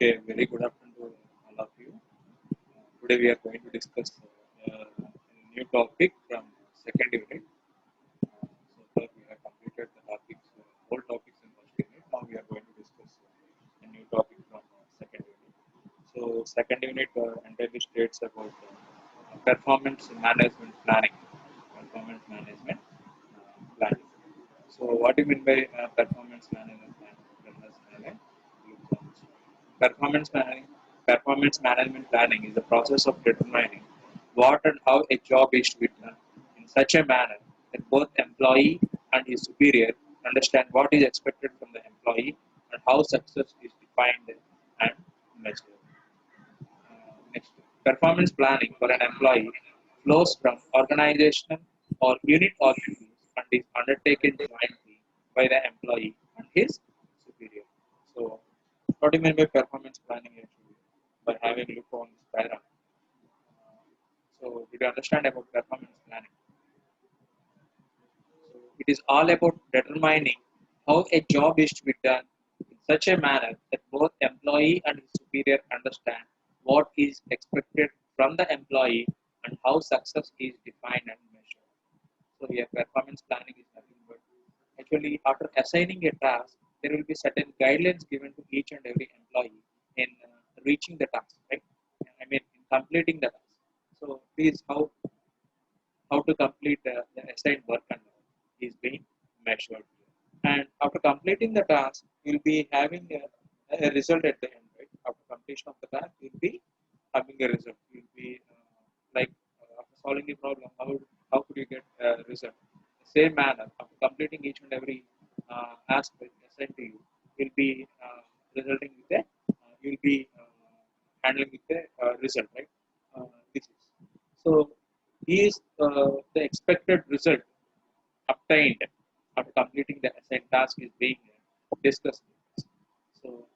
Okay, very good afternoon to all of you. Today we are going to discuss a new topic from second unit. So far we have completed the topics, whole topics in first unit. Now we are going to discuss a new topic from second unit. So second unit entirely states about performance management planning. Performance management planning. So what do you mean by performance management planning? Performance planning, performance management planning is the process of determining what and how a job is to be done in such a manner that both employee and his superior understand what is expected from the employee and how success is defined and measured. Next, performance planning for an employee flows from organizational or unit objectives and is undertaken jointly by the employee and his superior. So, what do you mean by performance planning actually? By having a look on this diagram. So, did you understand about performance planning? So, it is all about determining how a job is to be done in such a manner that both employee and his superior understand what is expected from the employee and how success is defined and measured. So, here performance planning is nothing but actually after assigning a task, there will be certain guidelines given to each and every employee in reaching the task, right? I mean, in completing the task. So, this is how to complete the assigned work and is being measured. And after completing the task, you'll be having a result at the end, right? After completion of the task, you'll be having a result. You'll be like after solving the problem, how could you get a result? The same manner, after completing each and every aspect assigned to you, you'll be resulting with a you'll be handling with a result, right? This is so. Is the expected result obtained after completing the assigned task is being discussed. So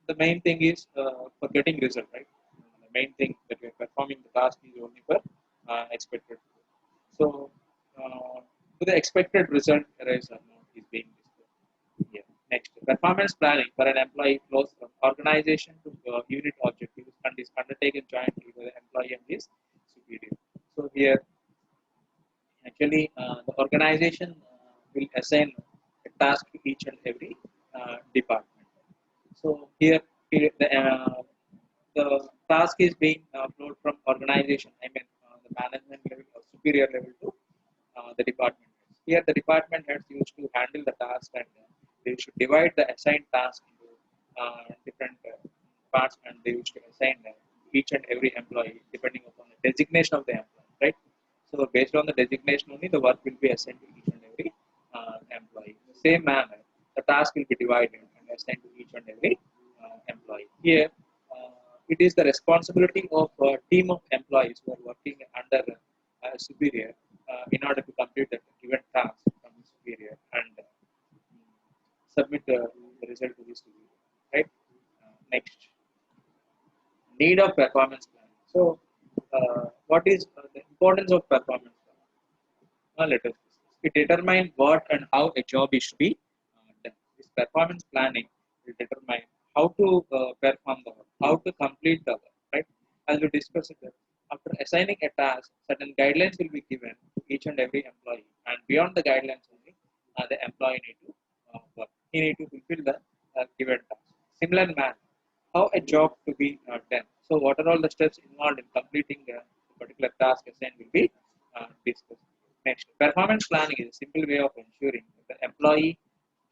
the main thing is for getting result, right? The main thing that we are performing the task is only for expected. So to the expected result, arise or not is being discussed. Yeah. Next, performance planning for an employee flows from organization to unit objectives and is undertaken jointly by the employee and his superior. So here actually, the organization will assign a task to each and every department. So here the task is being flowed from organization. I mean, the management level or superior level to the department heads. Here, the department heads used to handle the task, and they should divide the assigned task into different parts, and they used to assign each and every employee depending upon the designation of the employee, right? So based on the designation only, the work will be assigned to each and every employee. In the same manner, the task will be divided and assigned to each and every employee. Here, it is the responsibility of a team of employees who are working under a superior in order to complete the given task from the superior and submit the result to the superior. Right? Next, need of performance planning. So, what is the importance of performance planning? Let us discuss. It determines what and how a job is to be done. This performance planning will determine how to perform the work, how to complete the work, right? As we discussed it, after assigning a task, certain guidelines will be given to each and every employee, and beyond the guidelines only, the employee need to work. He need to fulfill the given task. Similar manner, how a job to be done. So, what are all the steps involved in completing a particular task assigned will be discussed. Next, performance planning is a simple way of ensuring that the employee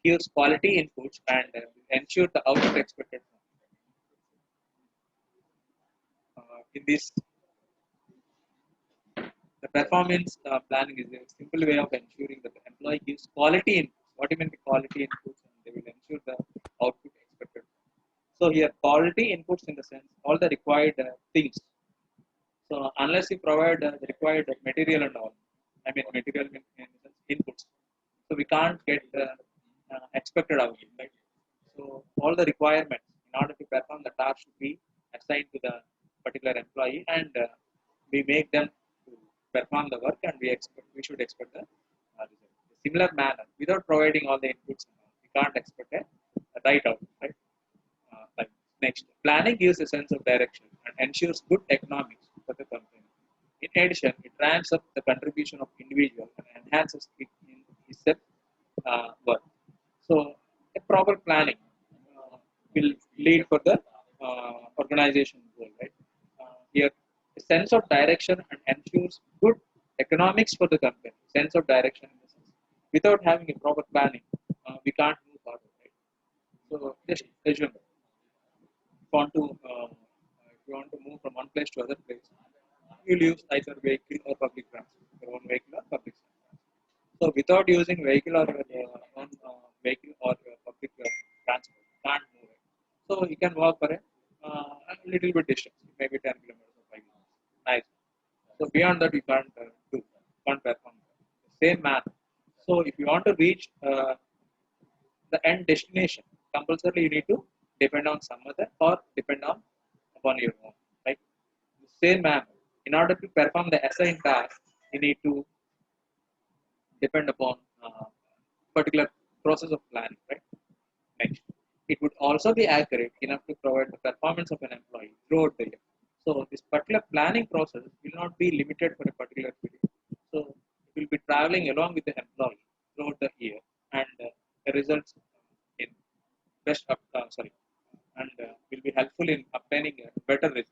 gives quality inputs and ensure the output expected from in this. The performance planning is a simple way of ensuring that the employee gives quality inputs. What do you mean by quality inputs? And they will ensure the output expected. So here, quality inputs in the sense all the required things. So unless you provide the required material and all, I mean material in the sense inputs. So we can't get the expected output, right? So all the requirements in order to perform the task should be assigned to the particular employee, and we make them to perform the work, and we should expect the result. Similar manner, without providing all the inputs, we can't expect a right output, right? Like Next, planning gives a sense of direction and ensures good economics for the company. In addition, it ramps up the contribution of individual and enhances it in itself work. So, a proper planning will lead for the organization goal, right? Here, a sense of direction and ensures good economics for the company. Sense of direction in the sense. Without having a proper planning, we can't move forward, right? So, just assume want to if you want to move from one place to other place, you'll use either vehicle or public transport, your own vehicle or public transport. So without using vehicle or own vehicle or public transport, you can't move it. So you can walk for a little bit distance, maybe 10 kilometers or 5 kilometers. Nice. So beyond that, you can't do, can't perform the same manner. So if you want to reach the end destination, compulsorily you need to depend on some other or depend on upon your own. Right? The same manner, in order to perform the assigned task, you need to depend upon particular process of planning. Right? Next, it would also be accurate enough to provide the performance of an employee throughout the year. So this particular planning process will not be limited for a particular period. So it will be traveling along with the employee throughout the year, and the results in best sorry, and will be helpful in obtaining better results.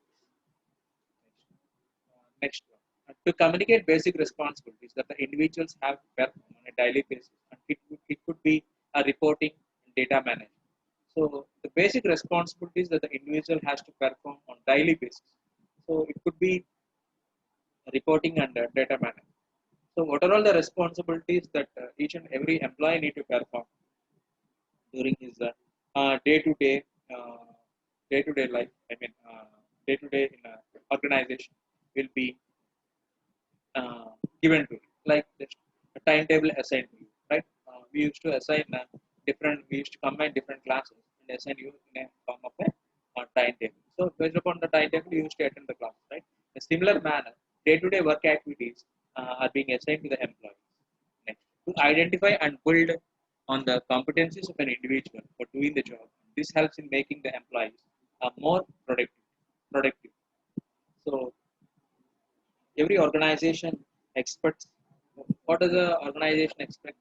Next one. To communicate basic responsibilities that the individuals have to perform on a daily basis, and it could be a reporting and data management. So the basic responsibilities that the individual has to perform on daily basis. So it could be reporting and data management. So what are all the responsibilities that each and every employee need to perform during his day-to-day day-to-day life? I mean, day-to-day in an organization will be given to you, like just a timetable assigned to you, right? We used to assign we used to combine different classes and assign you in a form of a timetable. So based upon the timetable, you used to attend the class, right? In a similar manner, day-to-day work activities are being assigned to the employees. Next, to identify and build on the competencies of an individual for doing the job. This helps in making the employees more productive. Productive. So every organization expects, what does the organization expect?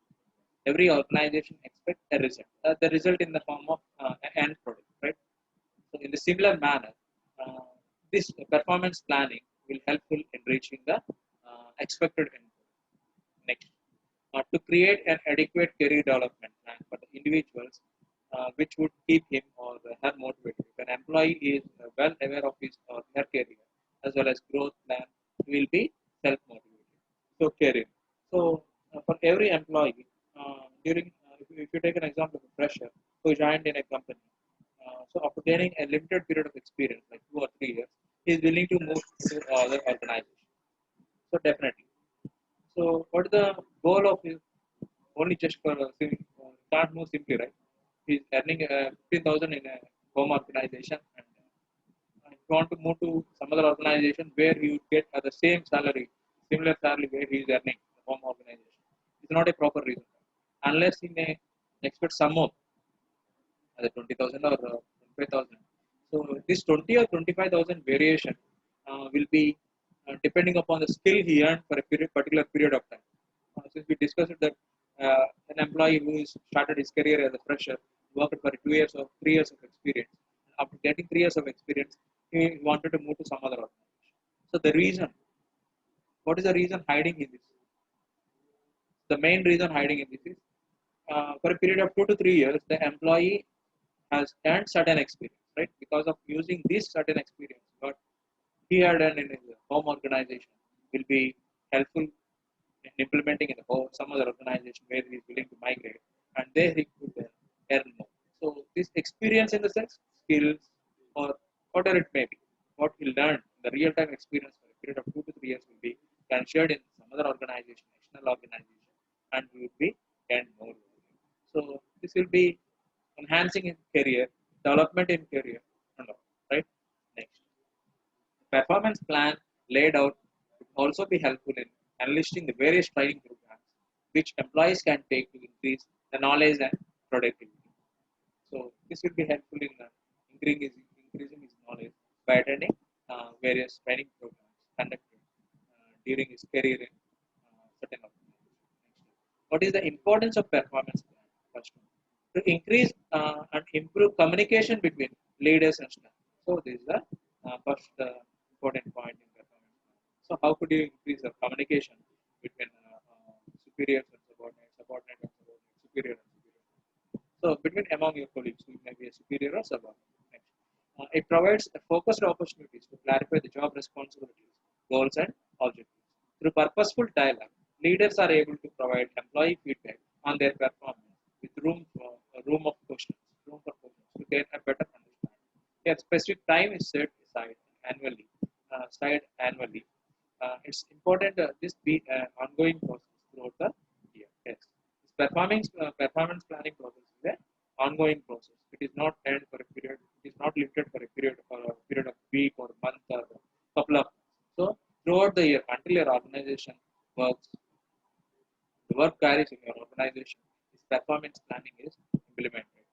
Every organization expects a result, the result in the form of an end product, right? So in the similar manner, uh, this performance planning will helpful in reaching the expected end product. Next, to create an adequate career development plan for the individuals, which would keep him or her motivated. If an employee is well aware of his or her career as well as growth plan, he will be self-motivated. So career. So for every employee, if you take an example of a fresher who joined in a company, so after gaining a limited period of experience, like 2 or 3 years, he is willing to move to other organization. So definitely. So what is the goal of his? Only just for can't move simply, right? He's earning 15,000 in a home organization, and if you want to move to some other organization where he would get the same salary, similar salary where he is earning in the home organization, it's not a proper reason. Unless he may expect some more, either 20,000 or 25,000. So this 20 or 25,000 variation will be depending upon the skill he earned for a particular period of time. Since we discussed that an employee who is started his career as a fresher, worked for 2 years or 3 years of experience. After getting 3 years of experience, he wanted to move to some other organization. So the reason, what is the reason hiding in this? The main reason hiding in this is for a period of 2 to 3 years, the employee has earned certain experience, right? Because of using this certain experience, what he had done in his home organization will be helpful in implementing in the some other organization where he is willing to migrate, and there he could earn more. So this experience in the sense, skills, or whatever it may be, what he learned, the real-time experience for a period of 2 to 3 years will be transferred in some other organization, external organization, and we will be earn more. So this will be enhancing in career, development in career, and all, right? Next, performance plan laid out would also be helpful in enlisting the various training programs which employees can take to increase the knowledge and productivity. So this will be helpful in increasing his knowledge by attending various training programs conducted during his career in certain organizations. What is the importance of performance plan? First one, to increase and improve communication between leaders and staff. So this is the first important point in performance plan. So how could you increase the communication between superiors and subordinates, subordinate and subordinate, superior and superior? So between among your colleagues, who may be a superior or subordinate. Next. It provides a focused opportunities to clarify the job responsibilities, goals, and objectives. Through purposeful dialogue, leaders are able to provide employee feedback on their performance with room for questions to get a better understanding. A specific time is set aside annually. It's important this be an ongoing process throughout the year. Yes, this performance planning process is an ongoing process. It is not end for a period. It is not limited for a period of week or month or couple of months. So throughout the year, until your organization works, the work carries in your organization, this performance planning is implemented.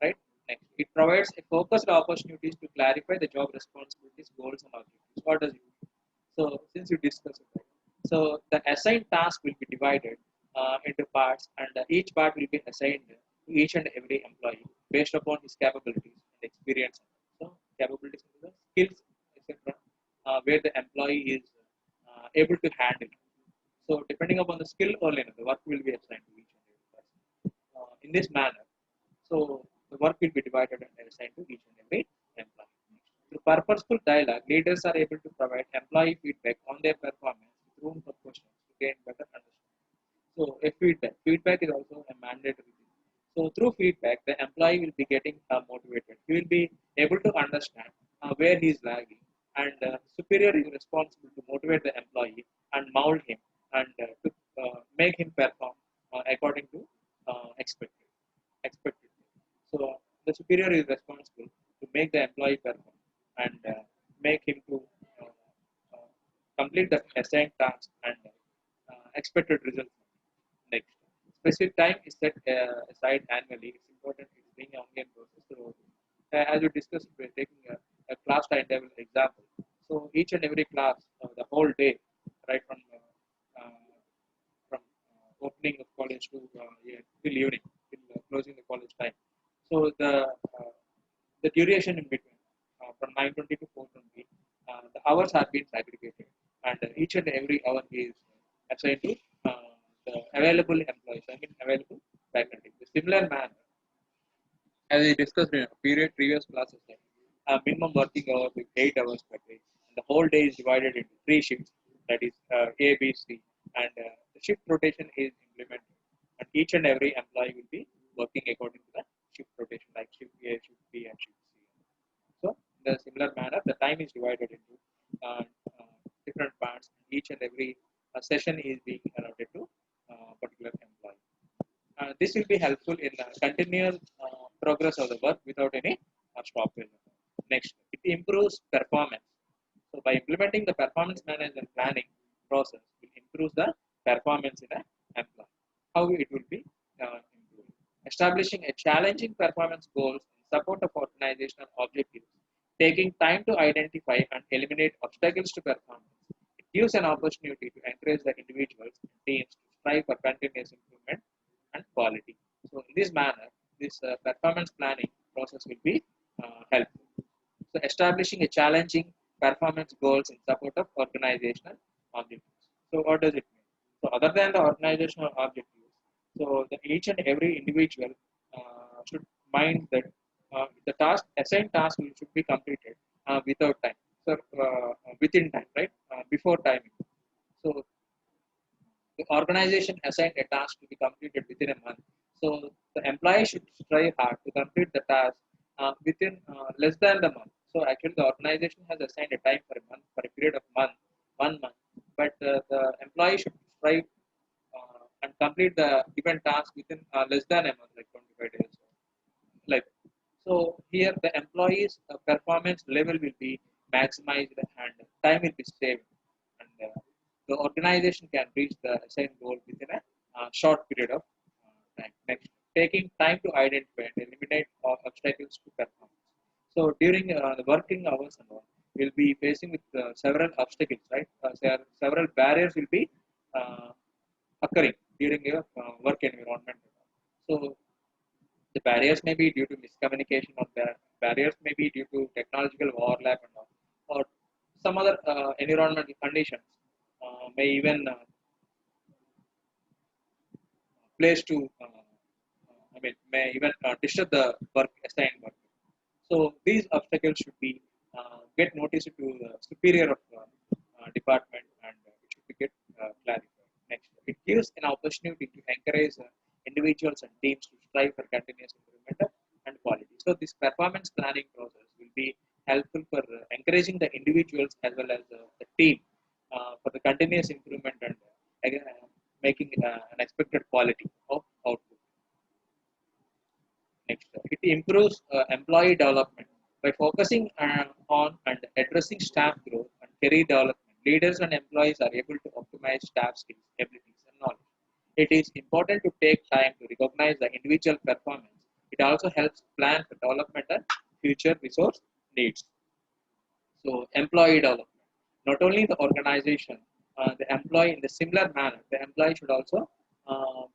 Right? Next, it provides a focused opportunities to clarify the job responsibilities, goals, and objectives. What does it mean? So since you discussed it, right? So the assigned task will be divided into parts, and each part will be assigned to each and every employee based upon his capabilities and experience. So capabilities and the skills, etc., where the employee is able to handle. So depending upon the skill only, the work will be assigned to each and every person. In this manner, so the work will be divided and assigned to each and every employee. Through purposeful dialogue, leaders are able to provide employee feedback on their performance with room for questions to gain better understanding. So a feedback is also a mandatory thing. So through feedback, the employee will be getting motivated. He will be able to understand where he is lagging, and superior is responsible to motivate the employee and mold him and to make him perform according to expected. So the superior is responsible to make the employee perform and make him to uh, uh, complete the assigned task and expected results. Next, specific time is set aside annually. It's important. It's being an ongoing process. So, as we discussed, we're taking a class timetable example. So each and every class, the whole day, right from opening of college to yeah, till evening, till closing the college time. So the duration in between from 9:20 to 4:20, the hours have been segregated, and each and every hour is assigned to the available employees. I mean available faculty. The similar manner, as I discussed in previous classes, like, minimum working hour with 8 hours per day, and the whole day is divided into three shifts. That is A, B, C, and the shift rotation is implemented, and each and every employee will be working according to the shift rotation, like shift A, shift B, and shift C. So, in the similar manner, the time is divided into uh, uh, different parts. Each and every session is being allotted to particular employee. This will be helpful in continuous progress of the work without any stoppage. Next, it improves performance. So by implementing the performance management planning process, will improve the performance in an employee. How it will be improved? Establishing a challenging performance goals in support of organizational objectives, taking time to identify and eliminate obstacles to performance. It gives an opportunity to encourage the individuals and teams to strive for continuous improvement and quality. So in this manner, this performance planning process will be helpful. So establishing a challenging performance goals in support of organizational objectives. So what does it mean? So other than the organizational objectives, so the each and every individual should mind that the assigned task should be completed without time. So within time, right? Before timing. So the organization assigned a task to be completed within a month. So the employee should strive hard to complete the task within less than the month. So actually, the organization has assigned a time for a period of 1 month, but the employee should strive and complete the given task within less than a month, like 25 days. Like so, here the employee's performance level will be maximized and time will be saved, and the organization can reach the assigned goal within a short period of time. Next, taking time to identify and eliminate obstacles to performance. So during the working hours and all, we'll be facing with several obstacles, right? Several barriers will be uh, occurring during your work environment. So the barriers may be due to miscommunication, or barriers may be due to technological overlap and all, or some other environmental conditions may even place to, may even disturb the work assigned work. So these obstacles should be get noticed to the superior of department, and it should be get clarified. Next, it gives an opportunity to encourage individuals and teams to strive for continuous improvement and quality. So this performance planning process will be helpful for encouraging the individuals as well as the team for the continuous improvement and making an expected quality of output. Next, it improves employee development by focusing on and addressing staff growth and career development. Leaders and employees are able to optimize staff skills, abilities, and knowledge. It is important to take time to recognize the individual performance. It also helps plan for development and future resource needs. So, employee development. Not only the organization, the employee in the similar manner, the employee should also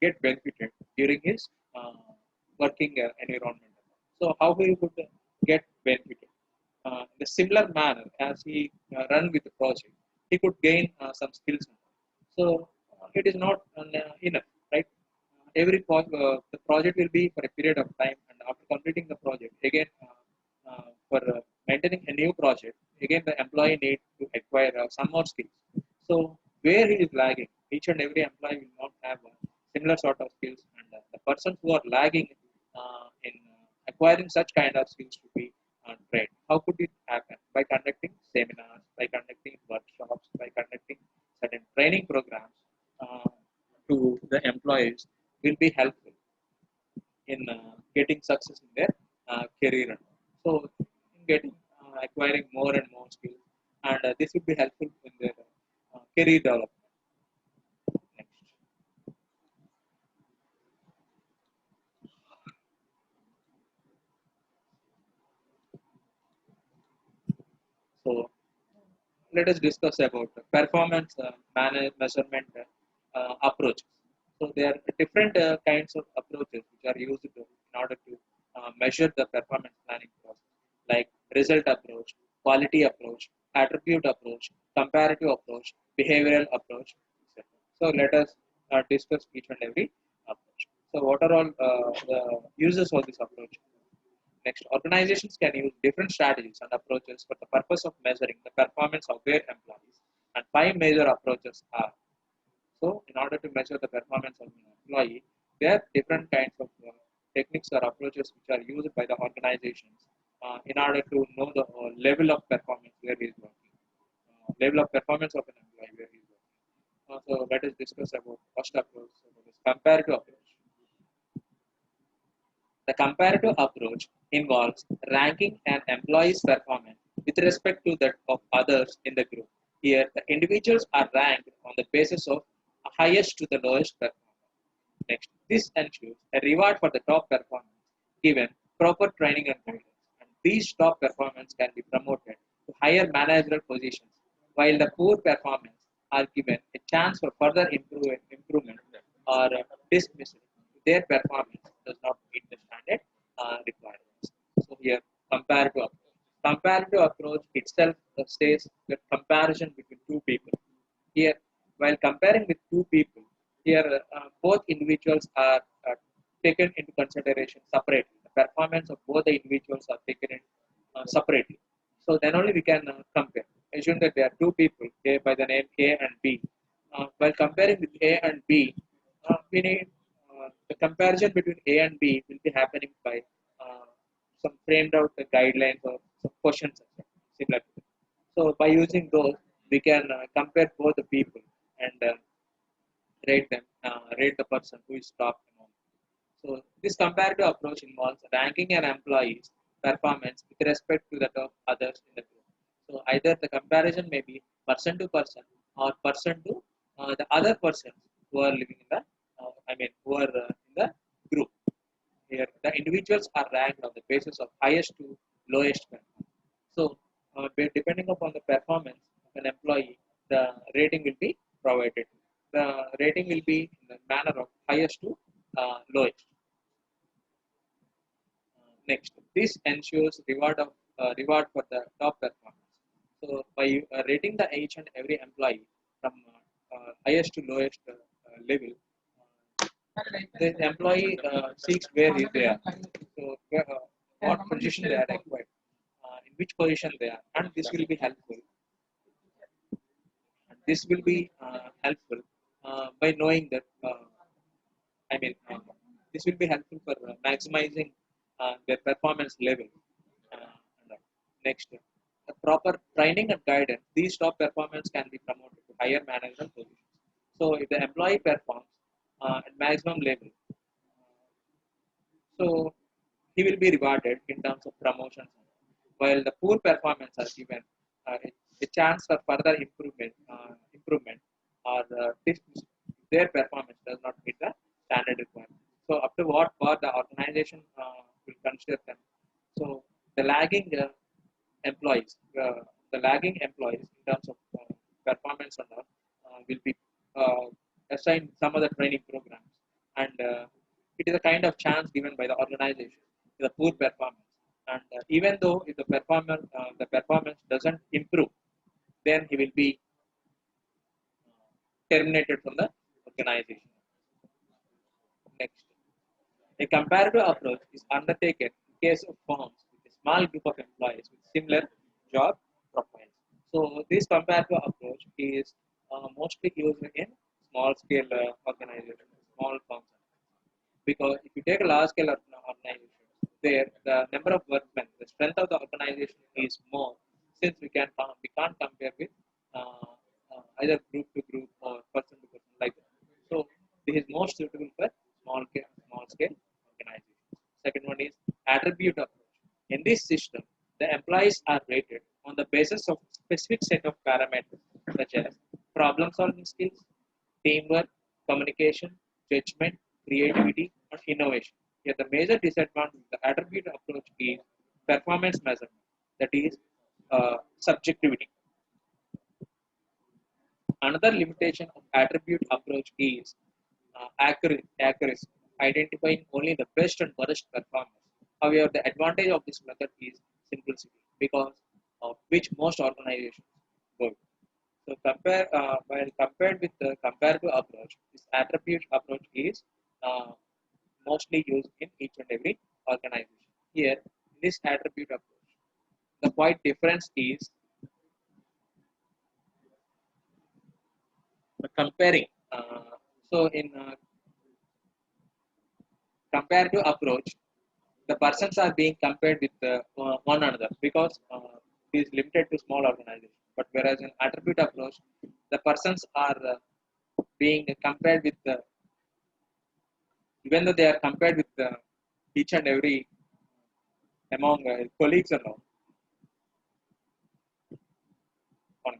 get benefited during his working environment. So, how he would get benefited? In a similar manner as he run with the project, he could gain some skills. So, it is not enough, right? The project will be for a period of time, and after completing the project, again for maintaining a new project, again the employee needs to acquire some more skills. So where he is lagging, each and every employee will not have similar sort of skills, and the persons who are lagging in acquiring such kind of skills to be trained. How could it happen? By conducting seminars, by conducting workshops, by conducting certain training programs to the employees will be helpful in getting success in their career. So, in getting acquiring more and more skills, and this would be helpful in their career development. Next, so let us discuss about performance measurement approaches. So there are different kinds of approaches which are used in order to measure the performance planning process, like result approach, quality approach, attribute approach, comparative approach, behavioral approach, etc. So let us discuss each and every approach. So what are all the uses of this approach? Next, organizations can use different strategies and approaches for the purpose of measuring the performance of their employees. And five major approaches are. So, in order to measure the performance of an employee, there are different kinds of techniques or approaches which are used by the organizations in order to know the level of performance where he is working, level of performance of an employee where he is working. So, let us discuss about first approach, so that is comparative approach. The comparative approach involves ranking an employee's performance with respect to that of others in the group. Here, the individuals are ranked on the basis of highest to the lowest performer. Next, this ensures a reward for the top performance given proper training and guidance. And these top performers can be promoted to higher managerial positions, while the poor performers are given a chance for further improvement or dismissal if their performance does not meet the standard requirements. So here, comparative approach. Comparative approach itself states the comparison between two people. Here, while comparing with two people, here both individuals are taken into consideration separately. The performance of both the individuals are taken in separately. So then only we can compare. Assume that there are two people A by the name A and B. While comparing with A and B, we need the comparison between A and B will be happening by some framed out guidelines or some questions similar to that. So by using those, we can compare both the people and rate them, rate the person who is top among. So this comparative approach involves ranking an employee's performance with respect to that of others in the group. So either the comparison may be person to person or person to the other persons who are living in the, who are in the group. Here, the individuals are ranked on the basis of highest to lowest performance. depending upon the performance of an employee, the rating will be provided. The rating will be in the manner of highest to lowest. Next, this ensures reward for the top performance. So by rating the each and every employee from highest to lowest level, the employee seeks where is they are. So what position they are required, in which position they are, and this will be helpful. And this will be helpful by knowing that. I mean, this will be helpful for maximizing their performance level. And, next, proper training and guidance. These top performers can be promoted to higher management positions. So, if the employee performs at maximum level, so he will be rewarded in terms of promotions. While the poor performance are given a chance for further improvement or dismissal if their performance does not meet the standard requirement. So up to what bar the organization will consider them. So the employees, the lagging employees in terms of performance and all, will be uh, assigned some other training programs, and it is a kind of chance given by the organization to the poor performance. And even though if the performance doesn't improve, then he will be terminated from the organization. Next, a comparative approach is undertaken in case of firms with a small group of employees with similar job profiles. So this comparative approach is mostly used in small scale organizations, small firms. Because if you take a large scale organization, there the number of workmen, the strength of the organization is more, since we can't compare with either group to group or person to person like that. So this is more suitable for small scale organizations. Second one is attribute approach. In this system, the employees are rated on the basis of specific set of parameters such as problem solving skills, teamwork, communication, judgment, creativity, and innovation. Here, the major disadvantage of the attribute approach is performance measurement, that is subjectivity. Another limitation of attribute approach is accuracy, identifying only the best and worst performers. However, the advantage of this method is simplicity, because of which most organizations work. So while compared with the comparative approach, this attribute approach is uh, mostly used in each and every organization. Here, in this attribute approach, the quite difference is comparing. So in comparative approach, the persons are being compared with one another, because it is limited to small organizations. But whereas in attribute approach, the persons are being compared with even though they are compared with each and every among colleagues and all. On.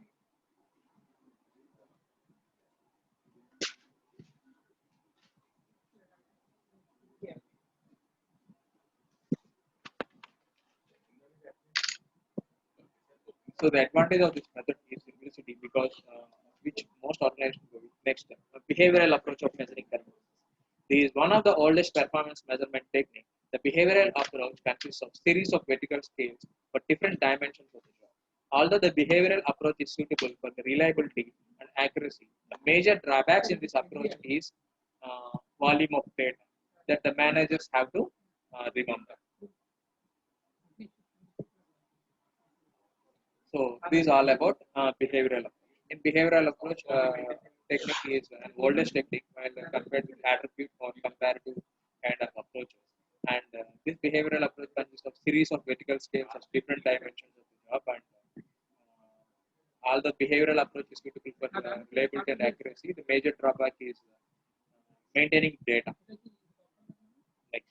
So the advantage of this method is simplicity, because which most organizations go with. Next, behavioral approach of measuring performance. This is one of the oldest performance measurement technique. The behavioral approach consists of series of vertical scales for different dimensions of the job. Although the behavioral approach is suitable for the reliability and accuracy, the major drawbacks in this approach is volume of data that the managers have to remember. So this is all about behavioral approach. In behavioral approach, technique is an oldest technique, while compared with attribute or comparative kind of approaches. And this behavioral approach consists of series of vertical scales of different dimensions of the job. And all the behavioral approach is suitable for reliability and accuracy. The major drawback is maintaining data. Next,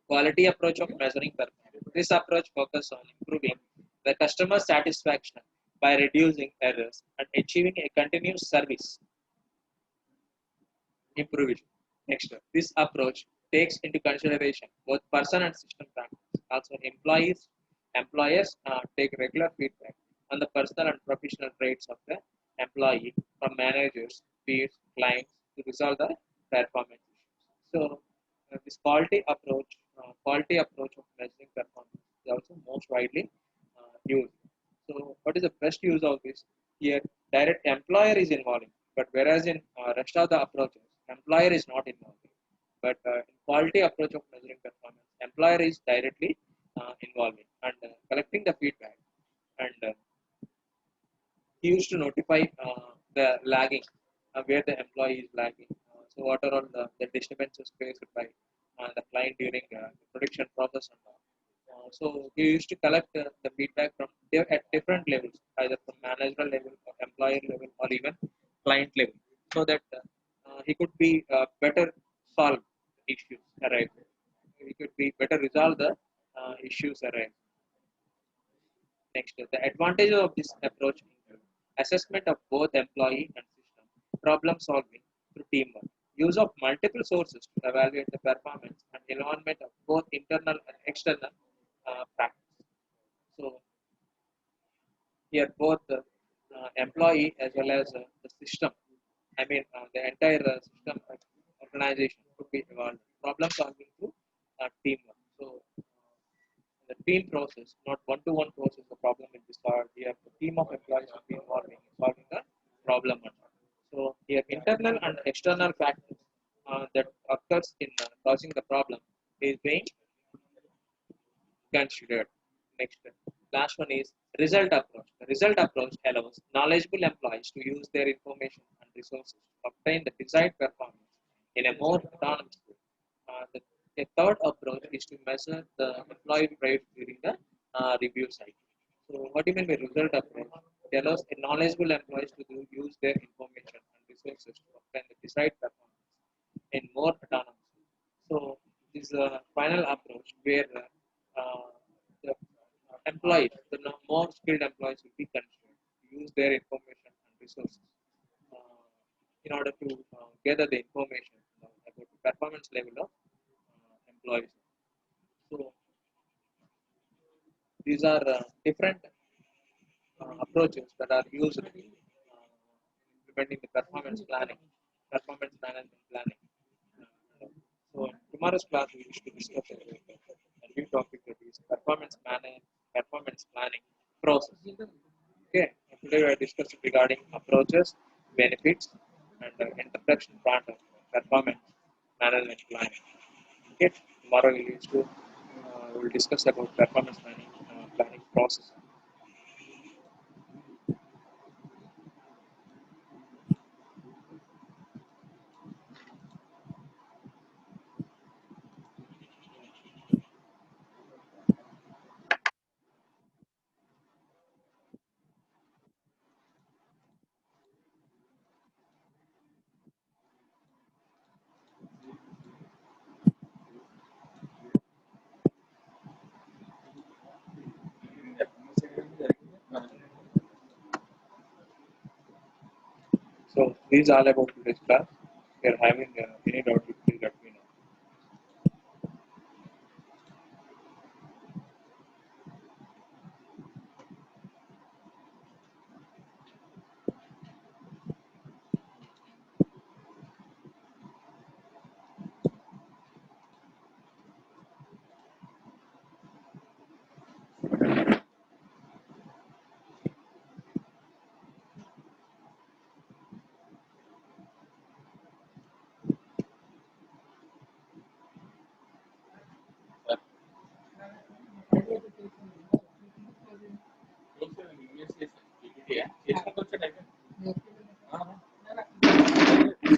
quality approach of measuring performance. This approach focuses on improving the customer satisfaction by reducing errors and achieving a continuous service improvement. Next, this approach takes into consideration both person and system factors, also employees, Employers take regular feedback on the personal and professional traits of the employee from managers, peers, clients to resolve the performance issues. So, this quality approach of measuring performance is also most widely used. So, what is the best use of this? Here, direct employer is involving, but whereas in rest of the approaches, employer is not involved. But in quality approach of measuring performance, employer is directly involving and collecting the feedback, and he used to notify the lagging, where the employee is lagging. So what are all the disturbances faced by the client during the production process and all. So he used to collect the feedback from at different levels, either from managerial level or employer level or even client level, so that he could be better solve issues arise. He could be better resolve the issues arise. Next, the advantages of this approach include assessment of both employee and system, problem solving through teamwork, use of multiple sources to evaluate the performance, and involvement of both internal and external factors. So here, both the employee as well as the system, I mean the entire system organization could be involved. Problem solving through teamwork. So the team process, not one-to-one process, the problem will be solved. Here, the team of employees will be involved in solving the problem. So here, internal and external factors that occurs in causing the problem is being considered. Next, last one is result approach. The result approach allows knowledgeable employees to use their information and resources to obtain the desired performance in a more autonomous way. The third approach is to measure the employee rate during the review cycle. So, what do you mean by result approach? It allows a knowledgeable employees to use their information and resources to obtain the desired performance in more autonomous way. So, this is a final approach where the employees, the more skilled employees will be considered to use their information and resources uh, in order to gather the information about the performance level of employees. So these are different approaches that are used in implementing the performance management planning. So tomorrow's class we wish to discuss a new topic, that is performance planning process. Okay, today we are discussing regarding approaches, benefits, and introduction part of performance management planning. Okay, tomorrow we will discuss about performance planning process. So these are all about today's class. If you are having any doubt, please let me know.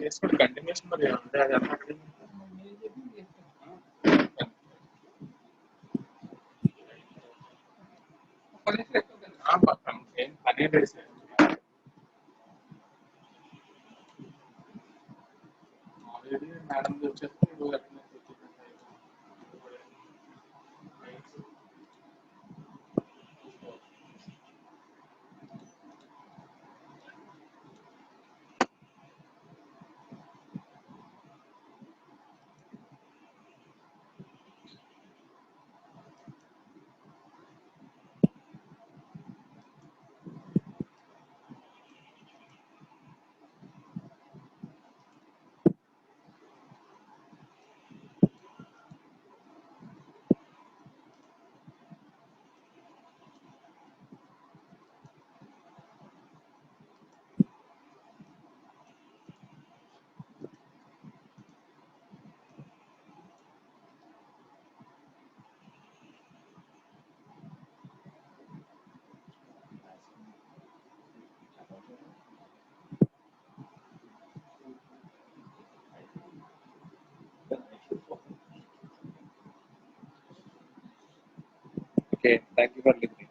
చేసుకుంటే continuation మరి అంటే అది అన్నట్టు పక్కన ఏం పని లేదు madam వచ్చేస్తే Okay, thank you for listening.